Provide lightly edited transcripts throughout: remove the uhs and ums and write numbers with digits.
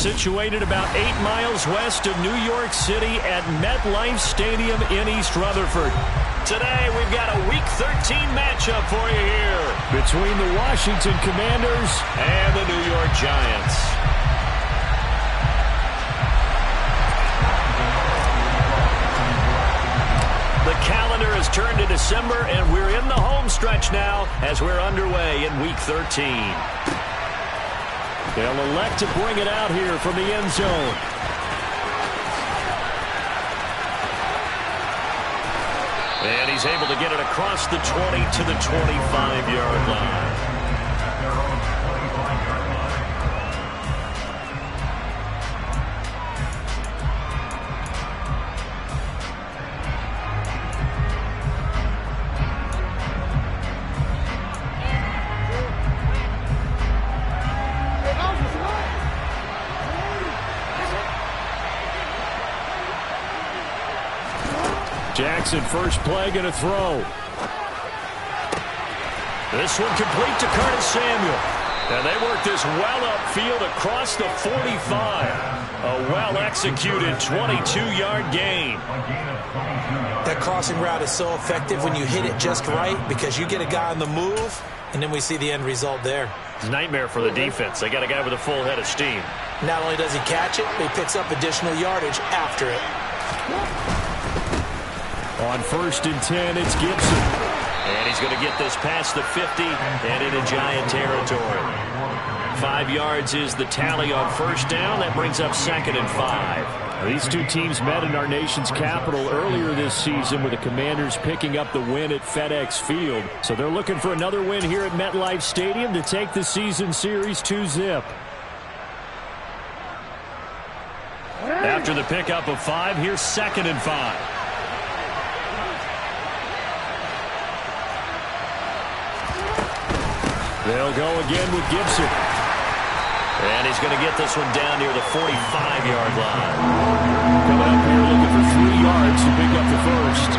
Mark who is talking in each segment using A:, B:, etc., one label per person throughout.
A: situated about 8 miles west of New York City at MetLife Stadium in East Rutherford. Today, we've got a Week 13 matchup for you here between the Washington Commanders and the New York Giants. The calendar has turned to December, and we're in the home stretch now as we're underway in Week 13. They'll elect to bring it out here from the end zone. And he's able to get it across the 20 to the 25-yard line. Jackson, first play, going to throw. This one complete to Curtis Samuel. And they work this well upfield across the 45. A well-executed 22-yard gain.
B: That crossing route is so effective when you hit it just right because you get a guy on the move, and then we see the end result there.
A: It's a nightmare for the defense. They got a guy with a full head of steam.
B: Not only does he catch it, but he picks up additional yardage after it.
A: On 1st and 10, it's Gibson. And he's going to get this past the 50 and into Giant territory. 5 yards is the tally on first down. That brings up 2nd and 5. These two teams met in our nation's capital earlier this season with the Commanders picking up the win at FedEx Field. So they're looking for another win here at MetLife Stadium to take the season series 2-zip. After the pickup of 5, here's 2nd and 5. They'll go again with Gibson. And he's going to get this one down near the 45-yard line. Coming up here looking for 3 yards to pick up the first.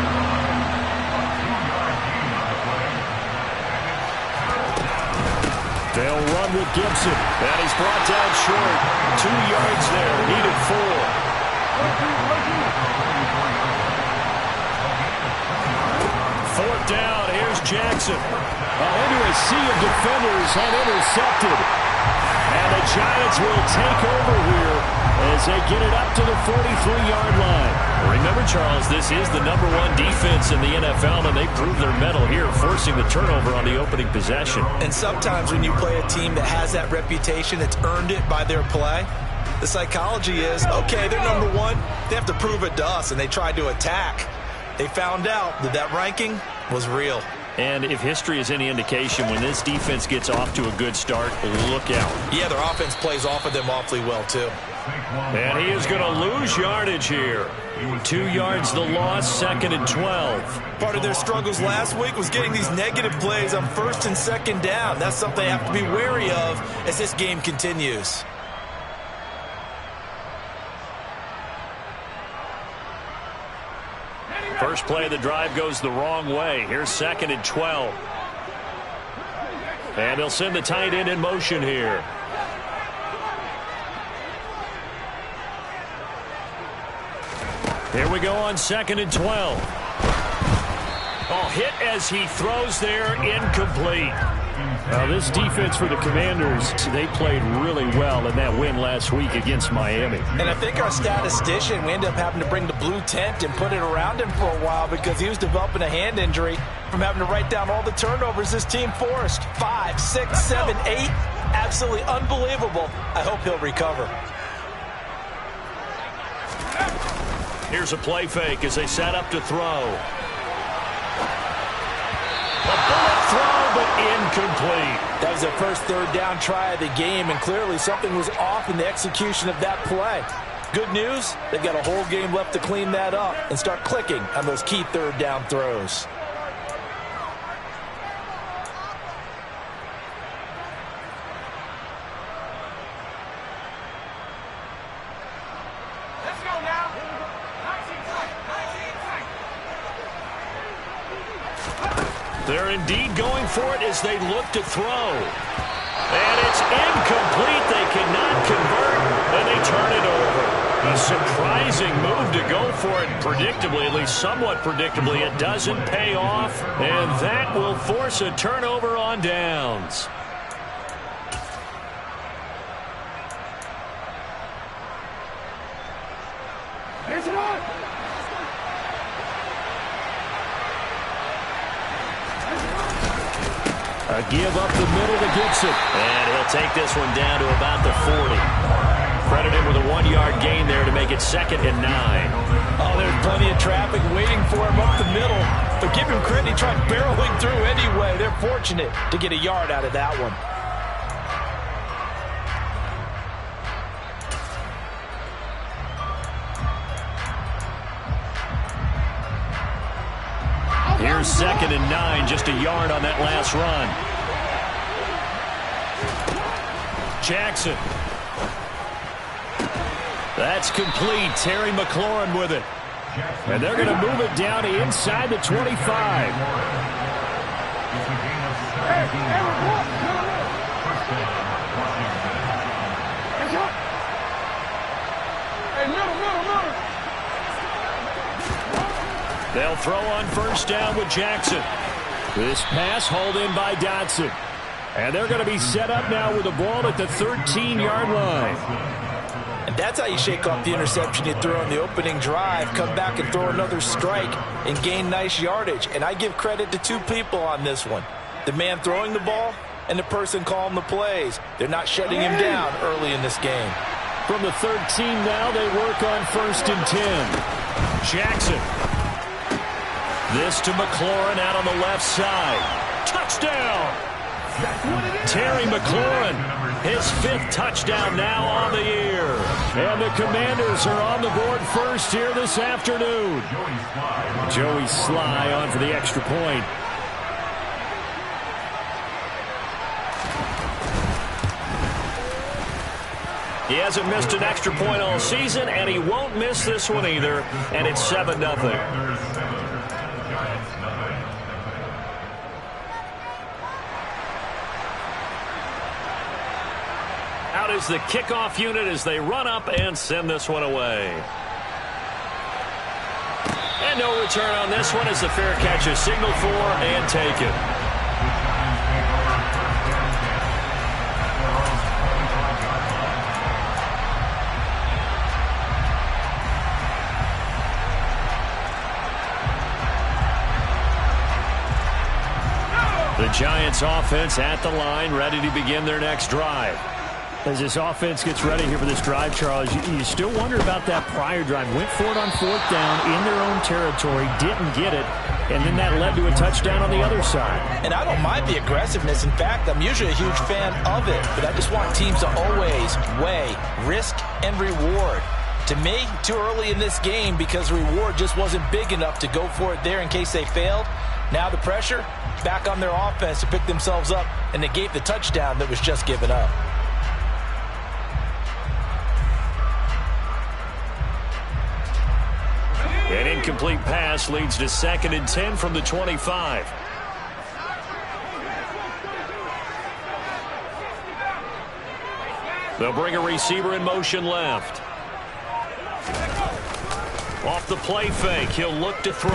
A: They'll run with Gibson. And he's brought down short. 2 yards there. Needed 4. 4th down. Here's Jackson. Into a sea of defenders and intercepted. And the Giants will take over here as they get it up to the 43-yard line. Remember, Charles, this is the #1 defense in the NFL, and they prove their mettle here, forcing the turnover on the opening possession.
B: And sometimes when you play a team that has that reputation, it's earned it by their play. The psychology is, okay, they're #1. They have to prove it to us, and they tried to attack. They found out that that ranking was real.
A: And if history is any indication, when this defense gets off to a good start, look out.
B: Yeah, their offense plays off of them awfully well, too.
A: And he is going to lose yardage here. 2 yards the loss, 2nd and 12.
B: Part of their struggles last week was getting these negative plays on 1st and 2nd down. That's something they have to be wary of as this game continues.
A: First play of the drive goes the wrong way. Here's 2nd and 12. And they'll send the tight end in motion here. Here we go on 2nd and 12. Oh, hit as he throws there, incomplete. Now, this defense for the Commanders, they played really well in that win last week against Miami.
B: And I think our statistician, we ended up having to bring the blue tent and put it around him for a while because he was developing a hand injury from having to write down all the turnovers this team forced. 5, 6, 7, 8. Absolutely unbelievable. I hope he'll recover.
A: Here's a play fake as they set up to throw. A bullet throw, but incomplete.
B: That was their first 3rd down try of the game, and clearly something was off in the execution of that play. Good news, they've got a whole game left to clean that up and start clicking on those key 3rd down throws.
A: They're indeed going for it as they look to throw. And it's incomplete. They cannot convert. And they turn it over. A surprising move to go for it predictably, at least somewhat predictably. It doesn't pay off, and that will force a turnover on downs. A give up the middle to Gibson. And he'll take this one down to about the 40. Credit him with a 1-yard gain there to make it 2nd and 9.
B: Oh, there's plenty of traffic waiting for him up the middle. But give him credit, he tried barreling through anyway. They're fortunate to get a yard out of that one.
A: Here's 2nd and 9, just a yard on that last run. Jackson. That's complete. Terry McLaurin with it. And they're going to move it down to inside the 25. They'll throw on 1st down with Jackson. This pass hauled in by Dotson. And they're going to be set up now with the ball at the 13-yard line.
B: And that's how you shake off the interception you threw on the opening drive, come back and throw another strike and gain nice yardage. And I give credit to 2 people on this one. The man throwing the ball and the person calling the plays. They're not shutting him down early in this game.
A: From the 13 now, they work on 1st and 10. Jackson. This to McLaurin out on the left side. Touchdown! Terry McLaurin, his 5th touchdown now on the year. And the Commanders are on the board first here this afternoon. Joey Sly on for the extra point. He hasn't missed an extra point all season, and he won't miss this one either. And it's 7-0. Out is the kickoff unit as they run up and send this one away. And no return on this one as the fair catch is signaled for and taken. The Giants offense at the line, ready to begin their next drive. As this offense gets ready here for this drive, Charles, you still wonder about that prior drive. Went for it on 4th down in their own territory, didn't get it, and then that led to a touchdown on the other side.
B: And I don't mind the aggressiveness. In fact, I'm usually a huge fan of it, but I just want teams to always weigh risk and reward. To me, too early in this game because the reward just wasn't big enough to go for it there in case they failed. Now the pressure back on their offense to pick themselves up and negate the touchdown that was just given up.
A: An incomplete pass leads to 2nd and 10 from the 25. They'll bring a receiver in motion left. Off the play fake, he'll look to throw.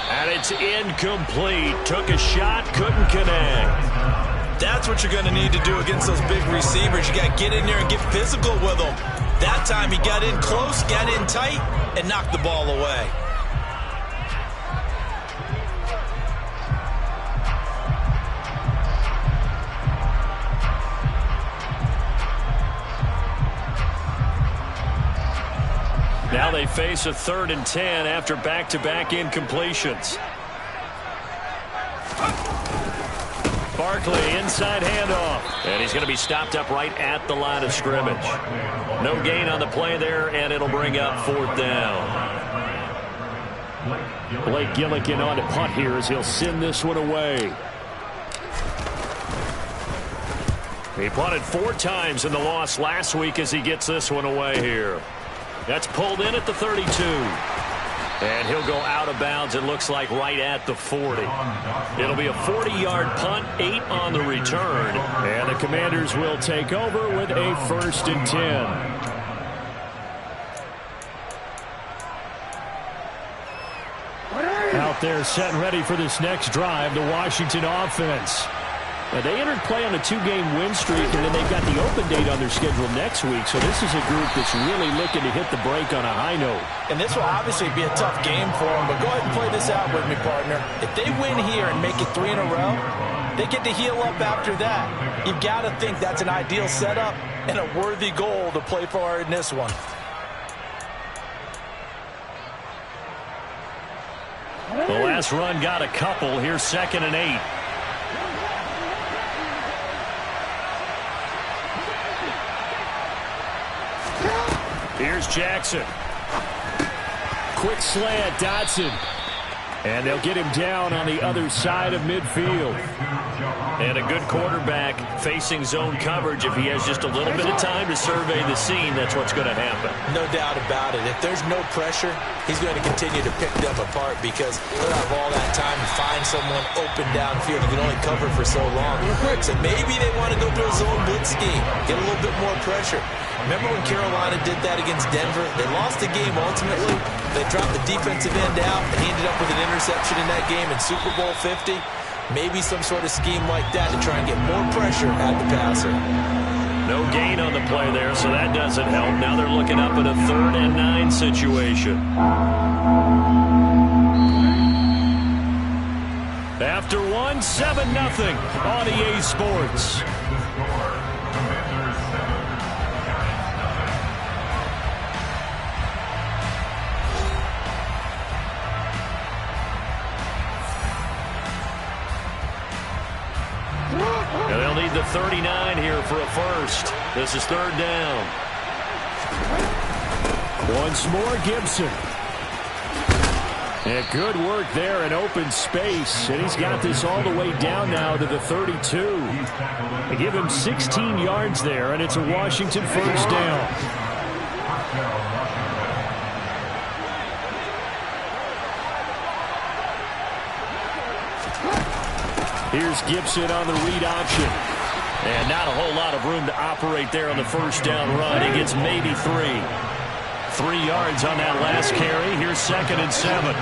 A: And it's incomplete. Took a shot, couldn't connect.
B: That's what you're going to need to do against those big receivers. You got to get in there and get physical with them. That time he got in close, got in tight, and knocked the ball away.
A: Now they face a 3rd and 10 after back-to-back incompletions. Barkley, inside handoff. And he's going to be stopped up right at the line of scrimmage. No gain on the play there, and it'll bring up 4th down. Blake Gillikin on to punt here as he'll send this one away. He punted 4 times in the loss last week as he gets this one away here. That's pulled in at the 32. And he'll go out of bounds, it looks like, right at the 40. It'll be a 40-yard punt, 8 on the return. And the Commanders will take over with a 1st and 10. Out there set and ready for this next drive, the Washington offense. They entered play on a 2-game win streak, and then they've got the open date on their schedule next week. So this is a group that's really looking to hit the break on a high note.
B: And this will obviously be a tough game for them, but go ahead and play this out with me, partner. If they win here and make it 3 in a row, they get to heal up after that. You've got to think that's an ideal setup and a worthy goal to play for in this one.
A: The last run got a couple. Here's 2nd and 8. Here's Jackson. Quick slant, Dotson. And they'll get him down on the other side of midfield. And a good quarterback facing zone coverage. If he has just a little bit of time to survey the scene, that's what's going to happen.
B: No doubt about it. If there's no pressure, he's going to continue to pick them apart because he'll have all that time to find someone open downfield. He can only cover for so long. So maybe they want to go to a zone blitz scheme, get a little bit more pressure. Remember when Carolina did that against Denver? They lost the game ultimately. They dropped the defensive end out, and he ended up with an interception in that game in Super Bowl 50. Maybe some sort of scheme like that to try and get more pressure at the passer.
A: No gain on the play there, so that doesn't help. Now they're looking up at a 3rd and 9 situation. After 7-0 on EA Sports. And they'll need the 39 here for a 1st. This is 3rd down. Once more, Gibson. And good work there in open space. And he's got this all the way down now to the 32. They give him 16 yards there, and it's a Washington 1st down. Here's Gibson on the read option. And not a whole lot of room to operate there on the 1st down run. He gets maybe 3. 3 yards on that last carry. Here's 2nd and 7.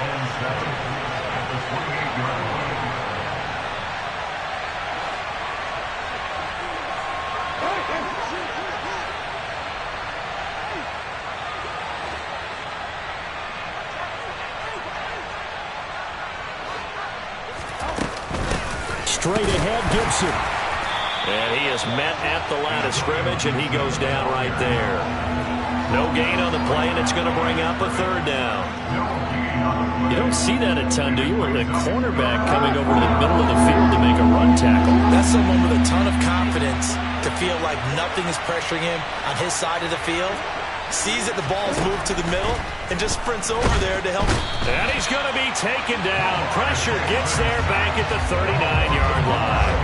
A: Straight ahead, Gibson. And he is met at the line of scrimmage, and he goes down right there. No gain on the play, and it's going to bring up a 3rd down. You don't see that a ton, do you? With a cornerback coming over to the middle of the field to make a run tackle.
B: That's someone with a ton of confidence to feel like nothing is pressuring him on his side of the field. Sees that the ball's moved to the middle and just sprints over there to help.
A: And he's going to be taken down. Pressure gets there back at the 39-yard line.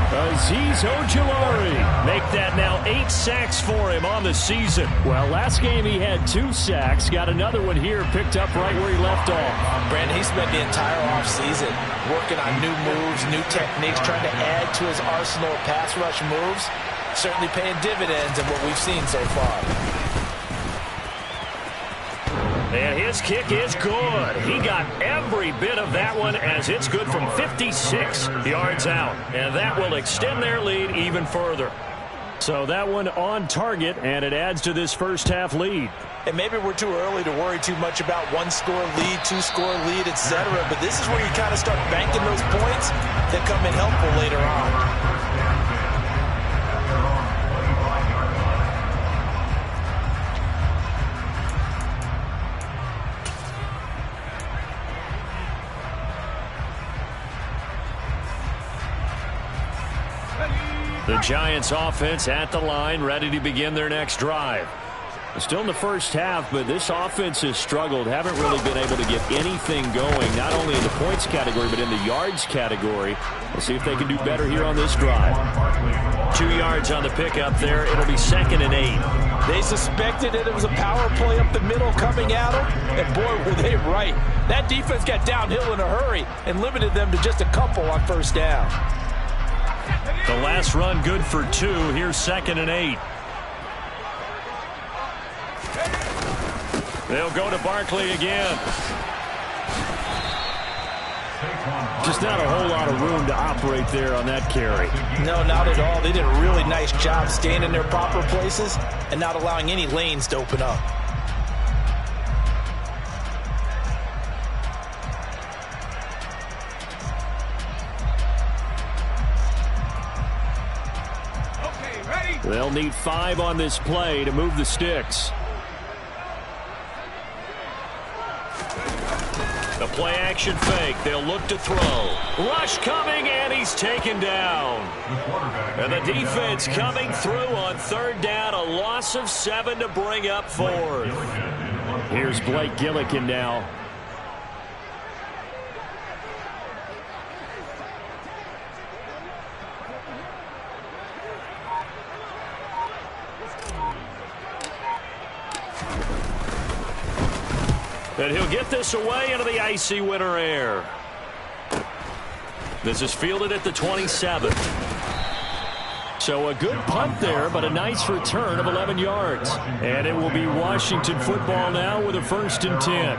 A: Azeez Ojulari make that now 8 sacks for him on the season. Well, last game he had 2 sacks. Got another one here picked up right where he left off.
B: Brandon, he spent the entire offseason working on new moves, new techniques, trying to add to his arsenal of pass rush moves. Certainly paying dividends in what we've seen so far.
A: And his kick is good. He got every bit of that one as it's good from 56 yards out. And that will extend their lead even further. So that one on target, and it adds to this 1st half lead.
B: And maybe we're too early to worry too much about 1-score lead, 2-score lead, etc. But this is where you kind of start banking those points that come in helpful later on. The Giants offense at the line, ready to begin their next drive.
A: Still in the first half, but this offense has struggled. Haven't really been able to get anything going, not only in the points category, but in the yards category. We'll see if they can do better here on this drive. 2 yards on the pickup there. It'll be 2nd and 8.
B: They suspected it was a power play up the middle coming at them, and boy, were they right. That defense got downhill in a hurry and limited them to just a couple on first down.
A: The last run good for 2. Here's 2nd and 8. They'll go to Barkley again. Just not a whole lot of room to operate there on that carry.
B: No, not at all. They did a really nice job staying in their proper places and not allowing any lanes to open up.
C: Okay, ready?
A: They'll need 5 on this play to move the sticks. The play action fake. They'll look to throw. Rush coming, and he's taken down. And the defense coming through on 3rd down. A loss of 7 to bring up 4th. Here's Blake Gillikin now. And he'll get this away into the icy winter air. This is fielded at the 27. So a good punt there, but a nice return of 11 yards. And it will be Washington football now with a 1st and 10.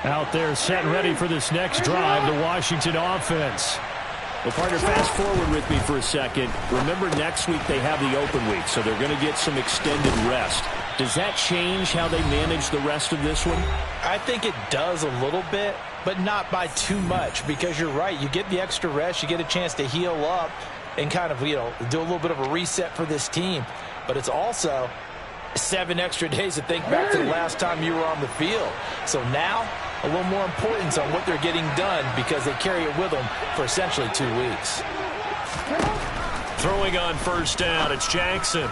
A: Out there set and ready for this next drive, the Washington offense. Well, partner, fast forward with me for a second. Remember, next week they have the open week, so they're going to get some extended rest. Does that change how they manage the rest of this one?
B: I think it does a little bit, but not by too much, because you're right. You get the extra rest. You get a chance to heal up and kind of, do a little bit of a reset for this team. But it's also 7 extra days to think back to the last time you were on the field. So now, a little more importance on what they're getting done because they carry it with them for essentially 2 weeks.
A: Throwing on 1st down, it's Jackson.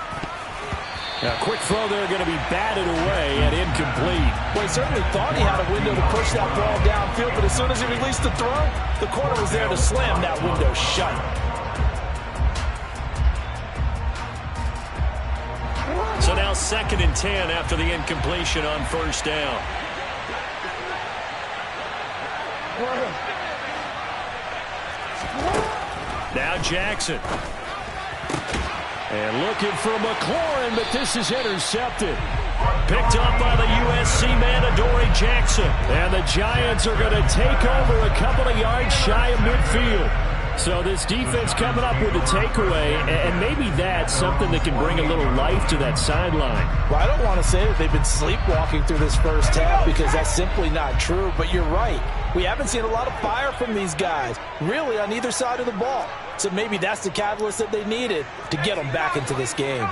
A: Now, quick throw there, going to be batted away and incomplete.
B: Well, he certainly thought he had a window to push that ball downfield, but as soon as he released the throw, the corner was there to slam that window shut.
A: So now 2nd and 10 after the incompletion on 1st down. Now Jackson. And looking for McLaurin, but this is intercepted. Picked up by the USC man, Adoree Jackson. And the Giants are going to take over a couple of yards shy of midfield. So this defense coming up with a takeaway, and maybe that's something that can bring a little life to that sideline.
B: Well, I don't want to say that they've been sleepwalking through this first half because that's simply not true, but you're right. We haven't seen a lot of fire from these guys, really, on either side of the ball. So maybe that's the catalyst that they needed to get them back into this game.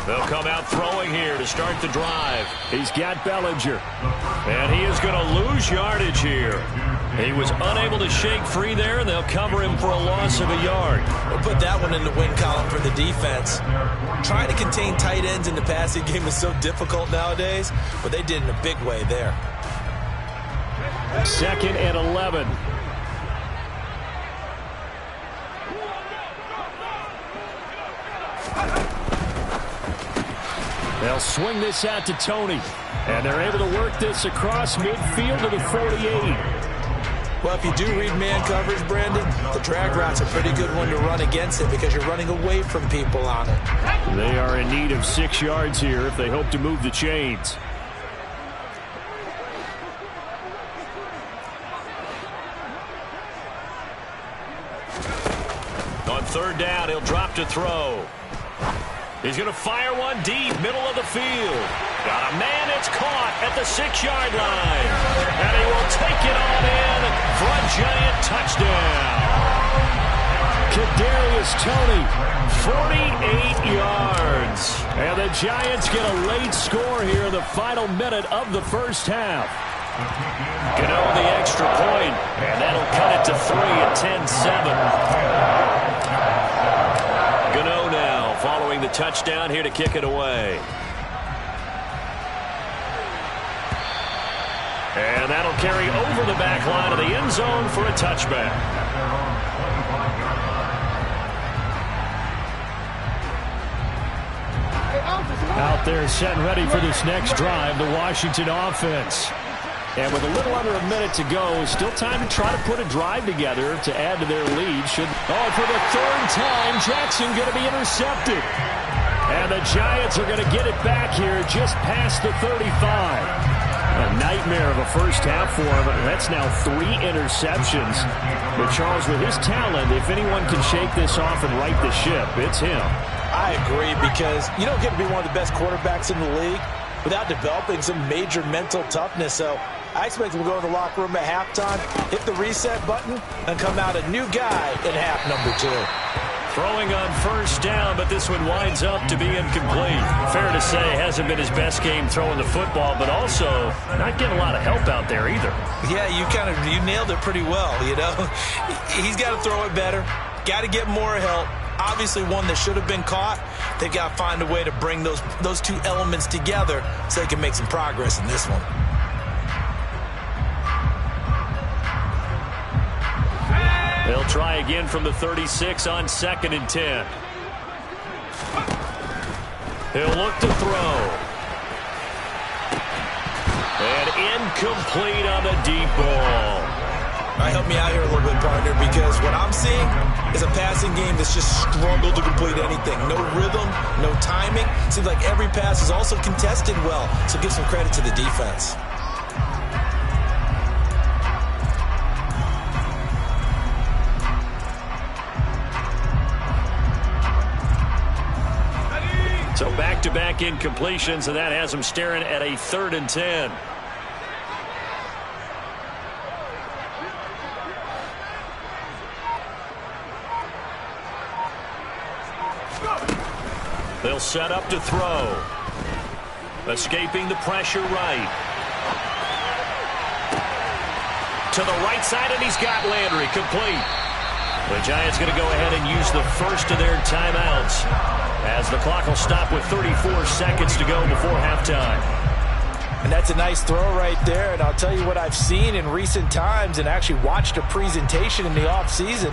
A: They'll come out throwing here to start the drive. He's got Bellinger. And he is going to lose yardage here. He was unable to shake free there, and they'll cover him for a loss of a yard.
B: We'll put that one in the win column for the defense. Trying to contain tight ends in the passing game is so difficult nowadays, but they did in a big way there.
A: 2nd and 11. They'll swing this out to Tony. And they're able to work this across midfield to the 48.
B: Well, if you do read man coverage, Brandon, the drag route's a pretty good one to run against it because you're running away from people on it.
A: They are in need of 6 yards here if they hope to move the chains. On 3rd down, he'll drop to throw. He's going to fire one deep, middle of the field. Got a man, it's caught at the 6-yard line. And he will take it on in for a Giant touchdown. Kadarius Toney, 48 yards. And the Giants get a late score here in the final minute of the first half. Gano the extra point, and that'll cut it to 3 at 10-7. Gano now following the touchdown here to kick it away. And that'll carry over the back line of the end zone for a touchback.
D: Out there setting ready for this next drive, the Washington offense. And with a little under a minute to go, still time to try to put a drive together to add to their lead. For the third time, Jackson going to be intercepted. And the Giants are going to get it back here just past the 35. A nightmare of a first half for him. That's now 3 interceptions. But Charles, with his talent, if anyone can shake this off and right the ship, it's him.
B: I agree, because you don't get to be one of the best quarterbacks in the league without developing some major mental toughness. So I expect him to go in the locker room at halftime, hit the reset button, and come out a new guy in half number 2.
A: Throwing on first down, but this one winds up to be incomplete. Fair to say, hasn't been his best game throwing the football, but also not getting a lot of help out there either.
B: Yeah, you nailed it pretty well, you know. He's got to throw it better, got to get more help. Obviously one that should have been caught. They've got to find a way to bring those two elements together so they can make some progress in this one.
A: They'll try again from the 36 on 2nd and 10. He'll look to throw. And incomplete on the deep ball.
B: All right, help me out here a little bit, partner, because what I'm seeing is a passing game that's just struggled to complete anything. No rhythm, no timing. Seems like every pass is also contested well, so give some credit to the defense.
A: So back-to-back incompletions, and that has him staring at a 3rd and 10. They'll set up to throw. Escaping the pressure right. To the right side, and he's got Landry complete. The Giants going to go ahead and use the first of their timeouts, as the clock will stop with 34 seconds to go before halftime.
B: And that's a nice throw right there. And I'll tell you what I've seen in recent times, and actually watched a presentation in the offseason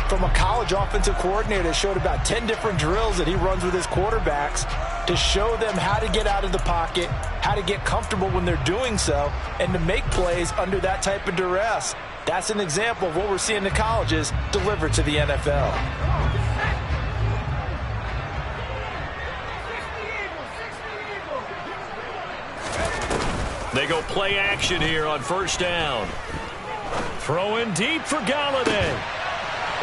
B: from a college offensive coordinator that showed about 10 different drills that he runs with his quarterbacks to show them how to get out of the pocket, how to get comfortable when they're doing so, and to make plays under that type of duress. That's an example of what we're seeing in the colleges delivered to the NFL.
A: They go play action here on first down. Throwing deep for Galladay.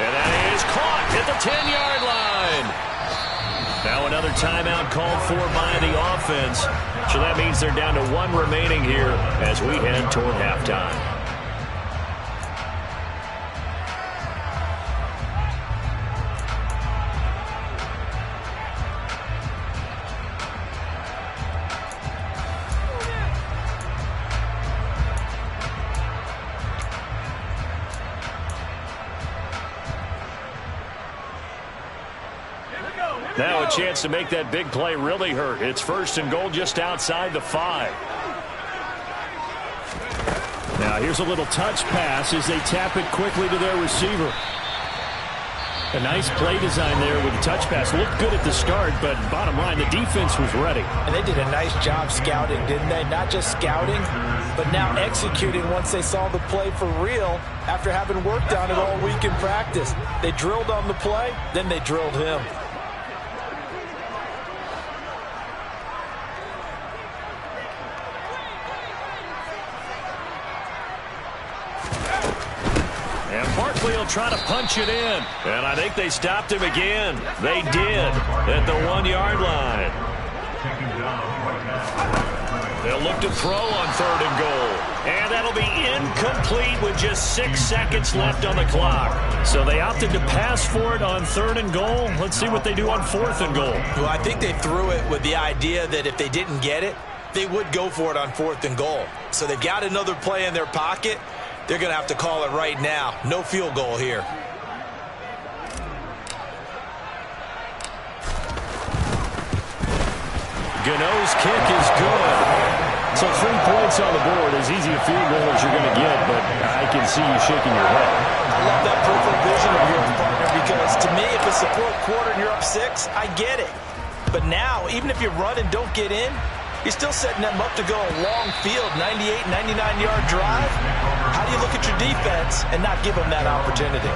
A: And that is caught at the 10-yard line. Now another timeout called for by the offense. So that means they're down to 1 remaining here as we head toward halftime. Now a chance to make that big play really hurt. It's 1st and goal just outside the 5.
D: Now here's a little touch pass as they tap it quickly to their receiver. A nice play design there with the touch pass. Looked good at the start, but bottom line, the defense was ready.
B: And they did a nice job scouting, didn't they? Not just scouting, but now executing once they saw the play for real after having worked on it all week in practice. They drilled on the play, then they drilled him.
A: And Barkley will try to punch it in. And I think they stopped him again. They did at the 1-yard line. They'll look to throw on 3rd and goal. And that'll be incomplete with just 6 seconds left on the clock.
D: So they opted to pass for it on 3rd and goal. Let's see what they do on 4th and goal.
B: Well, I think they threw it with the idea that if they didn't get it, they would go for it on 4th and goal. So they've got another play in their pocket. They're going to have to call it right now. No field goal here.
A: Gano's kick is good.
D: So 3 points on the board, as easy a field goal as you're going to get, but I can see you shaking your head.
B: I love that peripheral vision of yours, partner, because to me, if it's the 4th quarter and you're up 6, I get it. But now, even if you run and don't get in, you're still setting them up to go a long field, 98, 99-yard drive. How do you look at your defense and not give them that opportunity?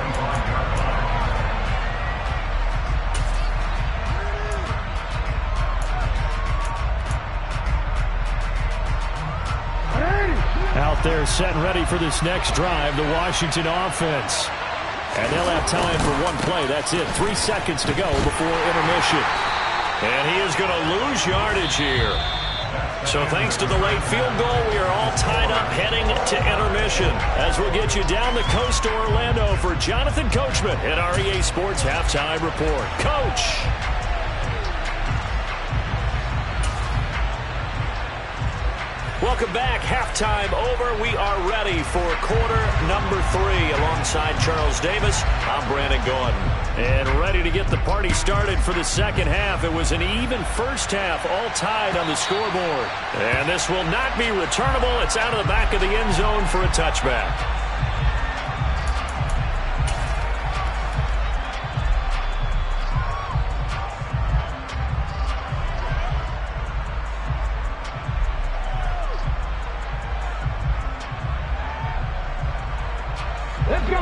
D: Out there set and ready for this next drive, the Washington offense. And they'll have time for 1 play. That's it. 3 seconds to go before intermission.
A: And he is going to lose yardage here. So thanks to the late field goal, we are all tied up heading to intermission. As we'll get you down the coast to Orlando for Jonathan Coachman at our EA Sports Halftime Report. Coach! Welcome back. Halftime over. We are ready for quarter number 3. Alongside Charles Davis, I'm Brandon Gordon.
D: And ready to get the party started for the second half. It was an even first half, all tied on the scoreboard.
A: And this will not be returnable. It's out of the back of the end zone for a touchback.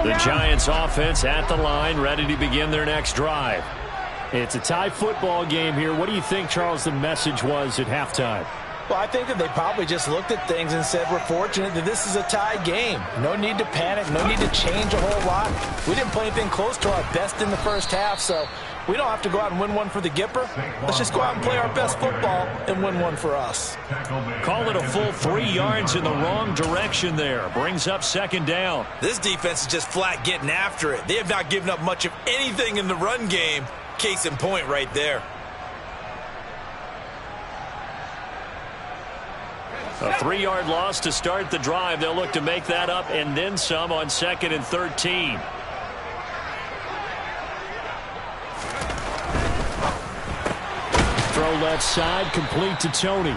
D: The Giants offense at the line, ready to begin their next drive. It's a tie football game here. What do you think, Charles, the message was at halftime?
B: Well, I think that they probably just looked at things and said, we're fortunate that this is a tie game. No need to panic. No need to change a whole lot. We didn't play anything close to our best in the first half, so we don't have to go out and win one for the Gipper. Let's just go out and play our best football and win one for us.
A: Call it a full 3 yards in the wrong direction there. Brings up 2nd down.
B: This defense is just flat getting after it. They have not given up much of anything in the run game. Case in point right there.
A: A 3-yard loss to start the drive. They'll look to make that up and then some on 2nd and 13.
D: Throw left side, complete to Tony.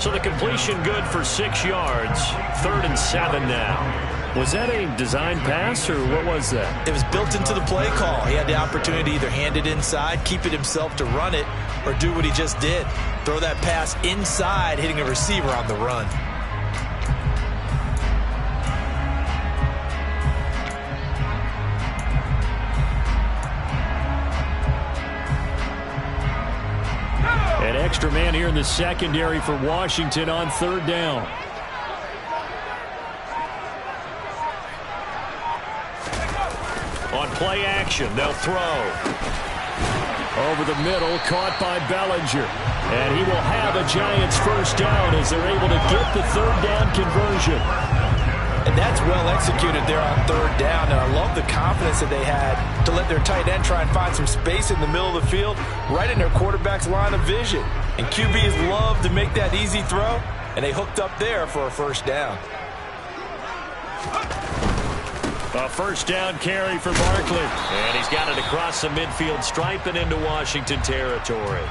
A: So the completion good for 6 yards. 3rd and 7 now.
D: Was that a design pass, or what was that?
B: It was built into the play call. He had the opportunity to either hand it inside, keep it himself to run it, or do what he just did. Throw that pass inside, hitting a receiver on the run.
D: An extra man here in the secondary for Washington on 3rd down.
A: On play action, they'll throw.
D: Over the middle, caught by Bellinger. And he will have a Giants first down as they're able to get the 3rd down conversion.
B: And that's well executed there on 3rd down. And I love the confidence that they had to let their tight end try and find some space in the middle of the field, right in their quarterback's line of vision. And QBs love to make that easy throw, and they hooked up there for a first down.
A: A first down carry for Barkley. And he's got it across the midfield stripe and into Washington territory.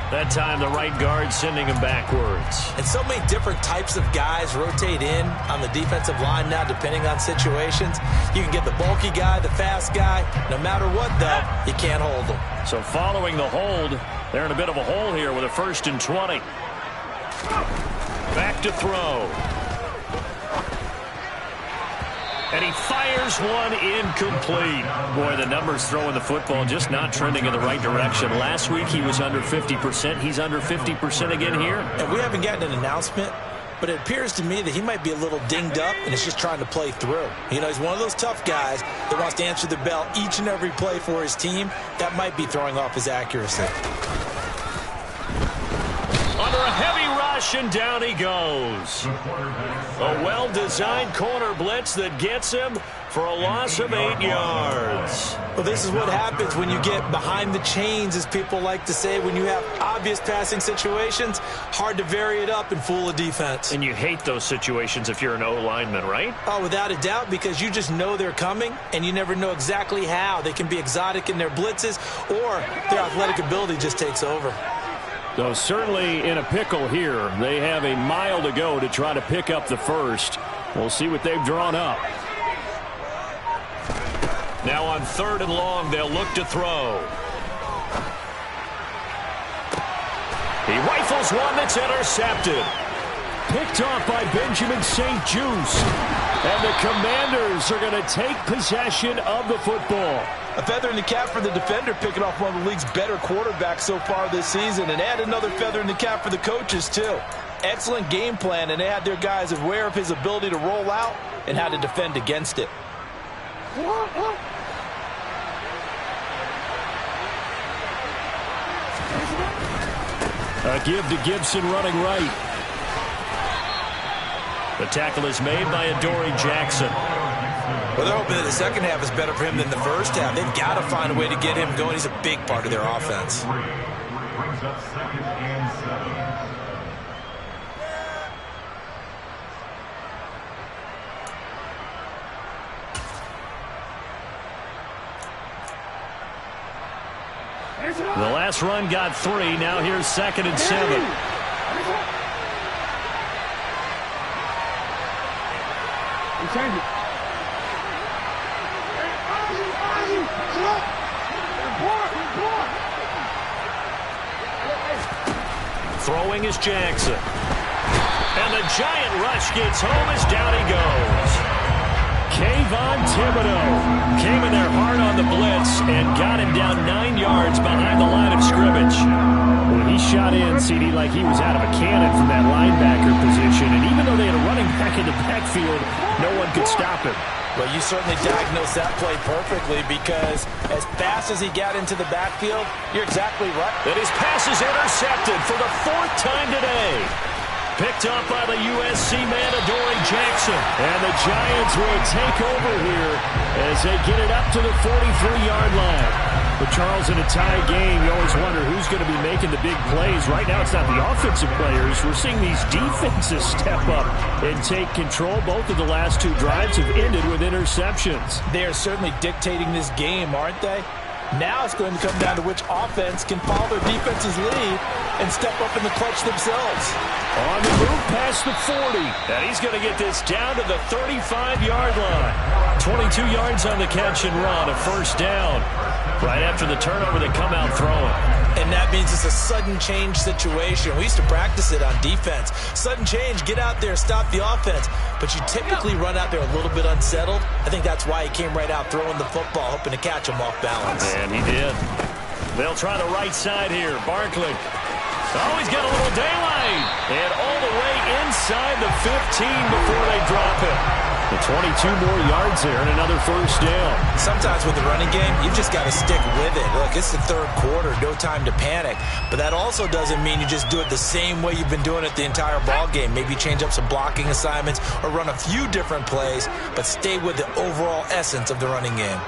A: That time the right guard sending him backwards.
B: And so many different types of guys rotate in on the defensive line now depending on situations. You can get the bulky guy, the fast guy. No matter what, though, you can't hold them.
A: So following the hold, they're in a bit of a hole here with a 1st and 20. Back to throw. And he fires one incomplete. Boy, the numbers throwing the football just not trending in the right direction. Last week he was under 50%. He's under 50% again here.
B: And we haven't gotten an announcement, but it appears to me that he might be a little dinged up and is just trying to play through. You know, he's one of those tough guys that wants to answer the bell each and every play for his team. That might be throwing off his accuracy.
A: Under a heavy run. rush, and down he goes. A well-designed corner blitz that gets him for a loss of 8 yards.
B: Well, this is what happens when you get behind the chains, as people like to say. When you have obvious passing situations, hard to vary it up and fool a defense.
A: And you hate those situations if you're an O-lineman, right?
B: Oh, without a doubt, because you just know they're coming, and you never know exactly how. They can be exotic in their blitzes, or their athletic ability just takes over.
D: So certainly in a pickle here. They have a mile to go to try to pick up the first. We'll see what they've drawn up.
A: Now on 3rd and long, they'll look to throw. He rifles one that's intercepted.
D: Picked off by Benjamin St-Juste. And the Commanders are going to take possession of the football.
B: A feather in the cap for the defender, picking off one of the league's better quarterbacks so far this season. And add another feather in the cap for the coaches, too. Excellent game plan, and they had their guys aware of his ability to roll out and how to defend against it.
D: A give to Gibson running right.
A: The tackle is made by Odogg Jackson.
B: Well, they're hoping that the second half is better for him than the first half. They've got to find a way to get him going. He's a big part of their offense.
C: Brings up 2nd and 7.
A: The last run got 3. Now here's 2nd and 7. Throwing is Jackson. And the giant rush gets home as down he goes.
D: Kayvon Thibodeaux came in there hard on the blitz and got him down 9 yards behind the line of scrimmage. When he shot in, CD, like he was out of a cannon from that linebacker position. And even though they had a running back in the backfield, no one could stop him.
B: Well, you certainly diagnosed that play perfectly, because as fast as he got into the backfield, you're exactly right.
A: And his pass is intercepted for the 4th time today. Picked up by the USC man, Odogg Jackson.
D: And the Giants will take over here as they get it up to the 43-yard line. But Charles, in a tie game, you always wonder who's going to be making the big plays. Right now, it's not the offensive players. We're seeing these defenses step up and take control. Both of the last 2 drives have ended with interceptions.
B: They are certainly dictating this game, aren't they? Now it's going to come down to which offense can follow their defense's lead and step up in the clutch themselves.
D: On the move past the 40.
A: And he's going to get this down to the 35-yard line.
D: 22 yards on the catch and run, a 1st down.
A: Right after the turnover, they come out throwing.
B: And that means it's a sudden change situation. We used to practice it on defense. Sudden change, get out there, stop the offense. But you typically run out there a little bit unsettled. I think that's why he came right out throwing the football, hoping to catch him off balance.
A: And he did. They'll try the right side here. Barkley. Oh, he's got a little daylight. And all the way inside the 15 before they drop it.
D: The 22 more yards there and another 1st down.
B: Sometimes with the running game, you just got to stick with it. Look, it's the 3rd quarter, no time to panic. But that also doesn't mean you just do it the same way you've been doing it the entire ball game. Maybe change up some blocking assignments or run a few different plays, but stay with the overall essence of the running game.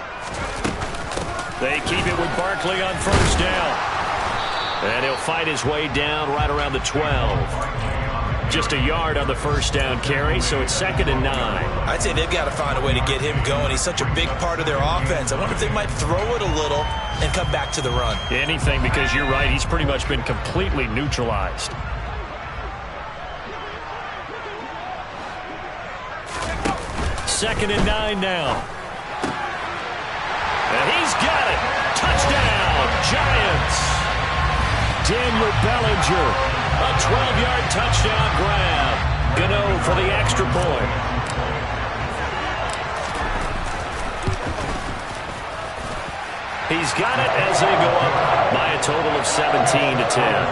A: They keep it with Barkley on 1st down. And he'll fight his way down right around the 12. Just a yard on the 1st down carry, so it's 2nd and 9.
B: I'd say they've got to find a way to get him going. He's such a big part of their offense. I wonder if they might throw it a little and come back to the run.
A: Anything, because you're right, he's pretty much been completely neutralized. Second and 9 now. And he's got it. Touchdown, Giants.
D: Daniel Bellinger.
A: A 12-yard touchdown grab. Gano for the extra point. He's got it as they go up by a total of 17-10.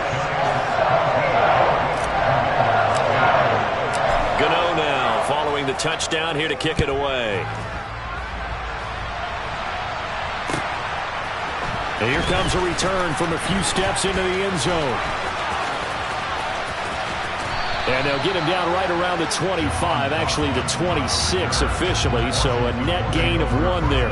A: Gano now following the touchdown here to kick it away.
D: And here comes a return from a few steps into the end zone. And they'll get him down right around the 25, actually the 26 officially, so a net gain of 1 there.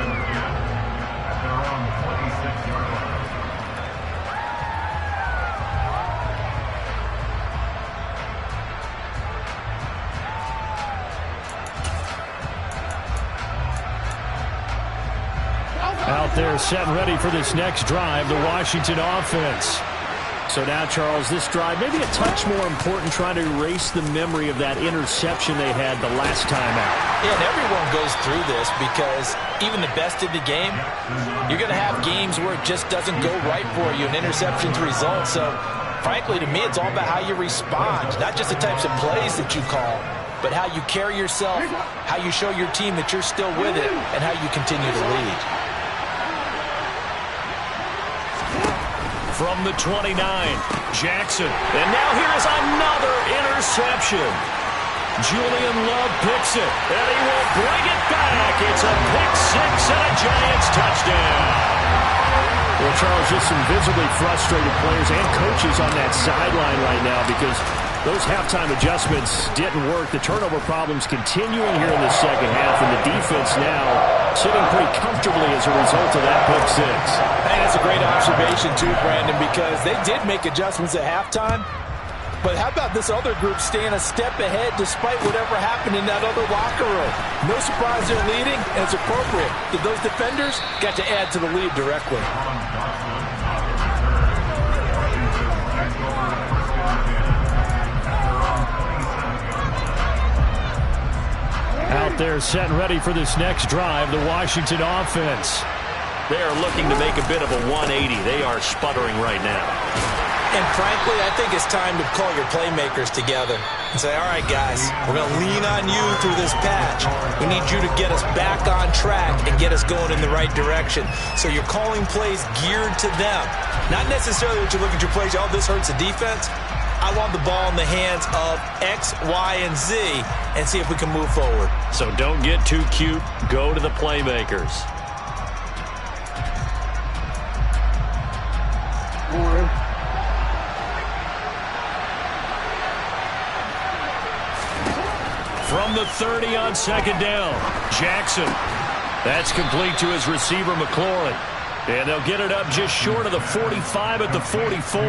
D: Out there set and ready for this next drive, the Washington offense. So now, Charles, this drive maybe a touch more important, trying to erase the memory of that interception they had the last time out.
B: Yeah, and everyone goes through this because even the best in the game, you're going to have games where it just doesn't go right for you, and interceptions result. So, frankly, to me, it's all about how you respond, not just the types of plays that you call, but how you carry yourself, how you show your team that you're still with it, and how you continue to lead.
A: From the 29, Jackson. And now here is another interception. Julian Love picks it, and he will bring it back. It's a pick 6 and a Giants touchdown.
D: Well, Charles, just some visibly frustrated players and coaches on that sideline right now because those halftime adjustments didn't work. The turnover problems continuing here in the second half, and the defense now sitting pretty comfortably as a result of that pick 6.
B: Hey, that's a great observation, too, Brandon, because they did make adjustments at halftime. But how about this other group staying a step ahead despite whatever happened in that other locker room? No surprise they're leading, and it's appropriate that those defenders got to add to the lead directly.
D: Out there set and ready for this next drive, the Washington offense.
A: They are looking to make a bit of a 180. They are sputtering right now.
B: And frankly, I think it's time to call your playmakers together and say, all right, guys, we're going to lean on you through this patch. We need you to get us back on track and get us going in the right direction. So you're calling plays geared to them. Not necessarily what you look at your plays, oh, this hurts the defense. I want the ball in the hands of X, Y, and Z and see if we can move forward.
A: So don't get too cute. Go to the playmakers. From the 30 on second down, Jackson. That's complete to his receiver, McLaurin. And they'll get it up just short of the 45 at the 44.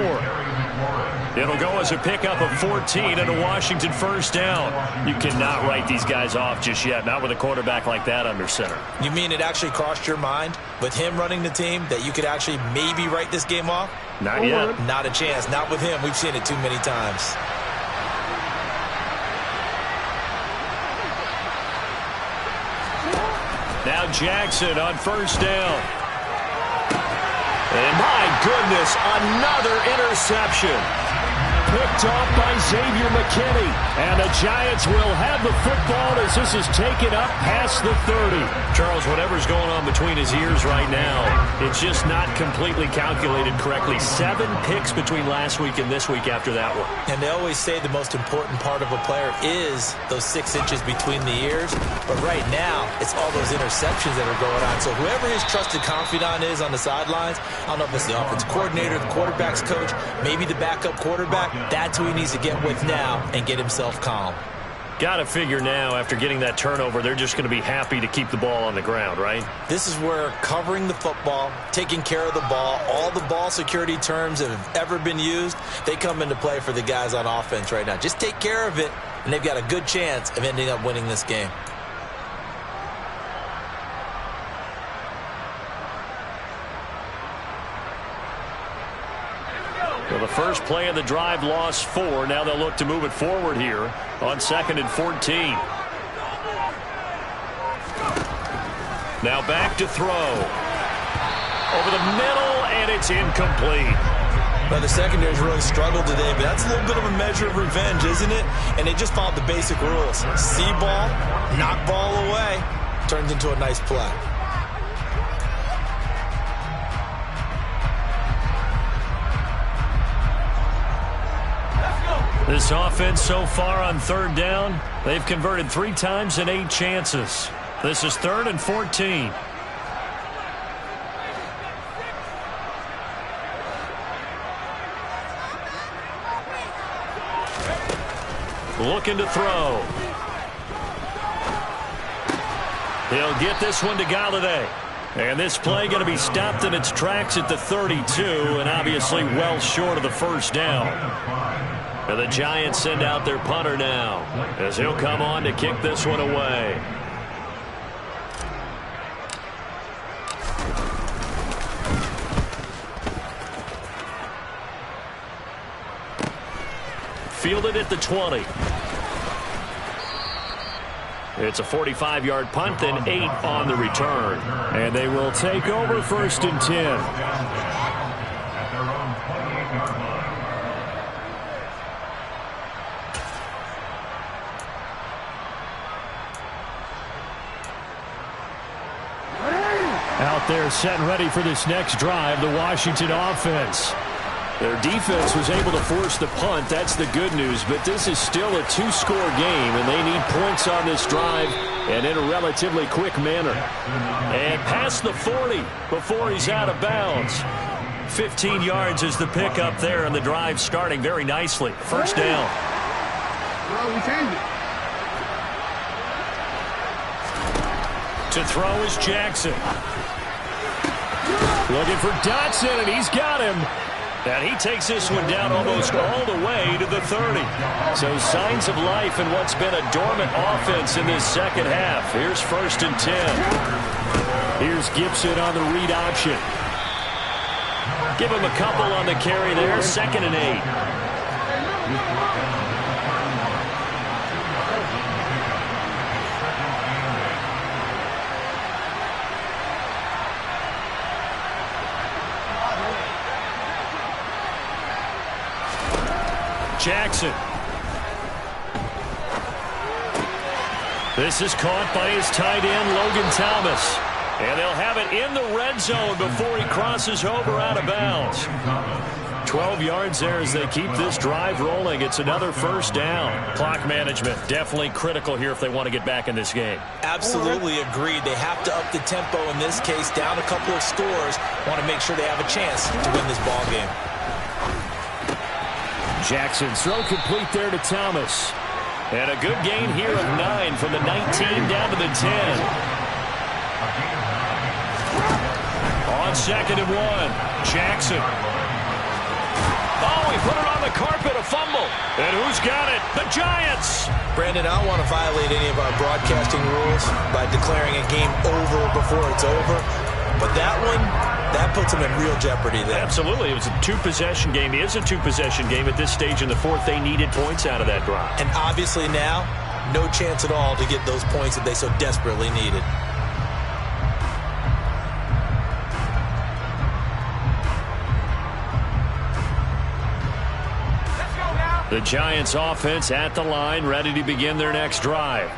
A: It'll go as a pickup of 14 and a Washington first down. You cannot write these guys off just yet, not with a quarterback like that under center.
B: You mean it actually crossed your mind with him running the team that you could actually maybe write this game off?
A: Not yet.
B: Not a chance. Not with him. We've seen it too many times.
A: Now Jackson on first down. And my goodness, another interception. Picked off by Xavier McKinney. And the Giants will have the football as this is taken up past the 30. Charles, whatever's going on between his ears right now, it's just not completely calculated correctly. 7 picks between last week and this week after that one.
B: And they always say the most important part of a player is those 6 inches between the ears. But right now, it's all those interceptions that are going on. So whoever his trusted confidant is on the sidelines, I don't know if it's the offensive coordinator, the quarterback's coach, maybe the backup quarterback, that's who he needs to get with now and get himself calm.
A: Got to figure now, after getting that turnover, they're just going to be happy to keep the ball on the ground, right?
B: This is where covering the football, taking care of the ball, all the ball security terms that have ever been used, they come into play for the guys on offense right now. Just take care of it, and they've got a good chance of ending up winning this game.
A: Well, the first play of the drive lost 4. Now they'll look to move it forward here on 2nd and 14. Now back to throw. Over the middle, and it's incomplete.
B: Well, the secondary's really struggled today, but that's a little bit of a measure of revenge, isn't it? And they just followed the basic rules. See ball, knock ball away, turns into a nice play.
A: This offense so far on 3rd down, they've converted 3 times in 8 chances. This is 3rd and 14. looking to throw. He'll get this one to Galladay. And this play going to be stopped in its tracks at the 32, and obviously well short of the first down. And the Giants send out their punter now, as he'll come on to kick this one away. Fielded at the 20. It's a 45-yard punt, then 8 on the return. And they will take over 1st and 10.
D: Out there set and ready for this next drive, the Washington offense. Their defense was able to force the punt. That's the good news. But this is still a 2-score game, and they need points on this drive and in a relatively quick manner. And past the 40 before he's out of bounds. 15 yards is the pickup there, and the drive starting very nicely. First down. To throw is Jackson. Looking for Dotson, and he's got him. And he takes this one down almost all the way to the 30. So signs of life in what's been a dormant offense in this second half. Here's 1st and 10. Here's Gibson on the read option. Give him a couple on the carry there. 2nd and 8. Jackson. This is caught by his tight end, Logan Thomas. And they'll have it in the red zone before he crosses over out of bounds. 12 yards there as they keep this drive rolling. It's another first down. Clock management definitely critical here if they want to get back in this game.
B: Absolutely agreed. They have to up the tempo in this case, down a couple of scores. Want to make sure they have a chance to win this ball game.
D: Jackson throw complete there to Thomas.
A: And a good gain here of 9 from the 19 down to the 10. On 2nd and 1, Jackson. Oh, he put it on the carpet, a fumble. And who's got it? The Giants.
B: Brandon, I don't want to violate any of our broadcasting rules by declaring a game over before it's over. But that one, that puts them in real jeopardy there.
A: Absolutely. It was a 2-possession game. It is a 2-possession game at this stage in the 4th. They needed points out of that drive.
B: And obviously now, no chance at all to get those points that they so desperately needed.
A: The Giants offense at the line, ready to begin their next drive.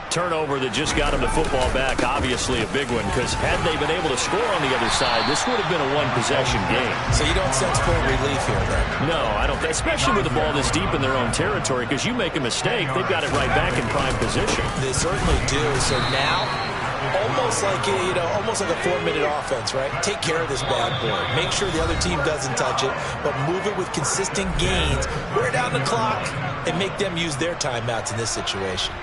A: Turnover that just got them the football back, obviously a big one, because had they been able to score on the other side, this would have been a 1-possession game.
B: So you don't sense full relief here, then?
A: No, I don't, especially with the ball this deep in their own territory, because you make a mistake, they've got it right back in prime position.
B: They certainly do. So now, almost like a 4-minute offense, right? Take care of this bad boy. Make sure the other team doesn't touch it, but move it with consistent gains. Wear down the clock and make them use their timeouts in this situation.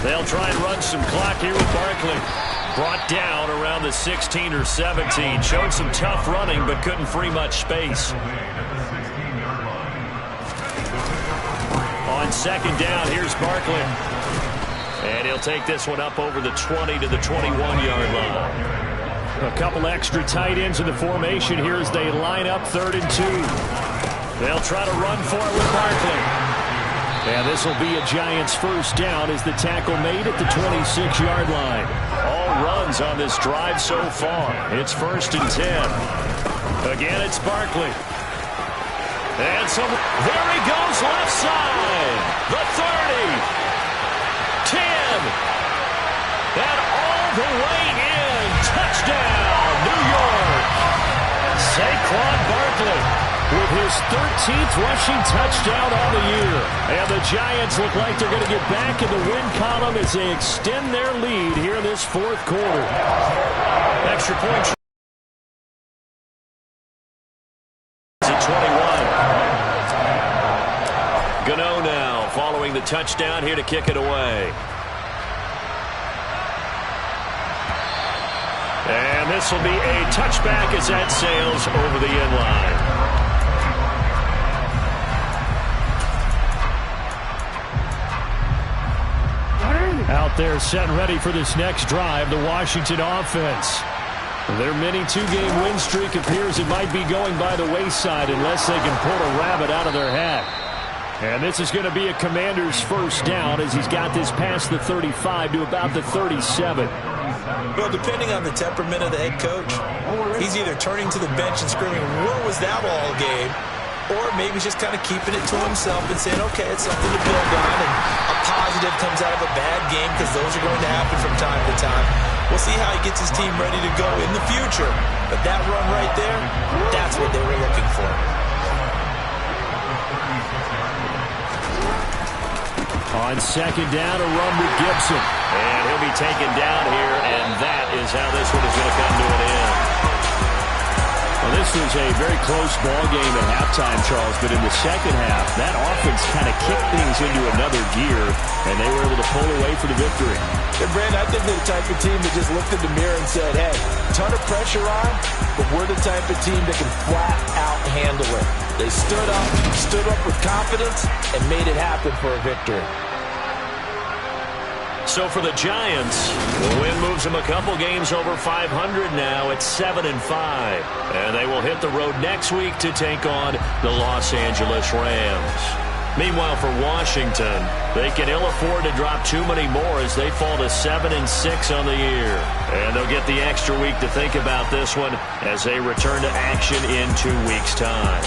A: They'll try and run some clock here with Barkley. Brought down around the 16 or 17. Showed some tough running, but couldn't free much space. On 2nd down, here's Barkley. And he'll take this one up over the 20 to the 21-yard line.
D: A couple extra tight ends in the formation here as they line up 3rd and 2.
A: They'll try to run for it with Barkley.
D: And this will be a Giants first down as the tackle made at the 26-yard line.
A: All runs on this drive so far. It's 1st and 10. Again, it's Barkley. And so there he goes left side. The 30. 10. And all the way in. Touchdown, New York. Saquon Barkley with his 13th rushing touchdown on the year. And the Giants look like they're going to get back in the win column as they extend their lead here in this fourth quarter. Extra point. At 21. Gano now following the touchdown here to kick it away. And this will be a touchback as that sails over the end line.
D: Out there set and ready for this next drive, the Washington offense. Their mini two-game win streak appears it might be going by the wayside unless they can pull a rabbit out of their hat. And this is going to be a Commander's first down as he's got this past the 35 to about the 37.
B: Well, depending on the temperament of the head coach, he's either turning to the bench and screaming, "What was that all game?" Or maybe he's just kind of keeping it to himself and saying, okay, it's something to build on, and a positive comes out of a bad game because those are going to happen from time to time. We'll see how he gets his team ready to go in the future. But that run right there, that's what they were looking for.
D: On second down, a run with Gibson.
A: And he'll be taken down here, and that is how this one is going to come to an end.
D: Well, this was a very close ball game at halftime, Charles, but in the second half, that offense kind of kicked things into another gear, and they were able to pull away for the victory.
B: And Brandon, I think they're the type of team that just looked in the mirror and said, hey, ton of pressure on, but we're the type of team that can flat out handle it. They stood up with confidence, and made it happen for a victory.
A: So for the Giants, the win moves them a couple games over 500 now at 7-5. And they will hit the road next week to take on the Los Angeles Rams. Meanwhile, for Washington, they can ill afford to drop too many more as they fall to 7-6 on the year. And they'll get the extra week to think about this one as they return to action in 2 weeks' time.